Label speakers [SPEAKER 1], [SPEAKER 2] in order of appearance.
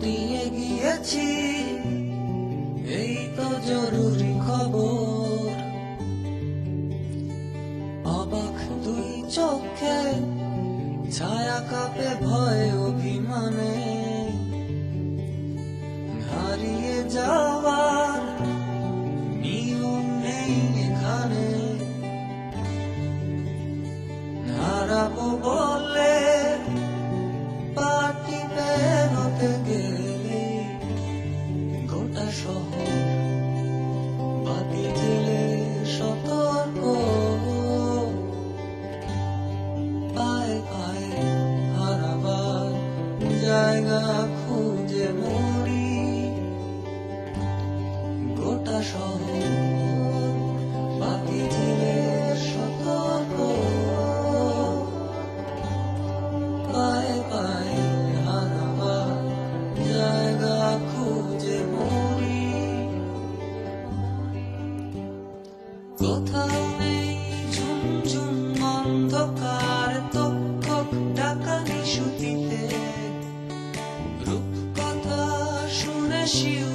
[SPEAKER 1] হারিয়ে গিয়েছি, এই তো জরুরি খবর। অবাক দুই চোখে ছায়া কাঁপে ভয় অভিমানে, হারিয়ে যাওয়ার নিয়ম নেই এখানে। হারাবো বলে পাটি পেরোতে গেলে গোটা শহর বাতি জেলে সতর্ক। পায়ে পায়ে হারাবার জায়গা খুঁজে মরি, গোটা শহর বাতি জেলে সতর্ক। পায়ে পায়ে হারাবার জায়গা খুঁজে মরি। কোথাও নেই ঝুমঝুম অন্ধকার, তক্ষক ডাকা নিশুতিতে রূপকথা শুনে শিউ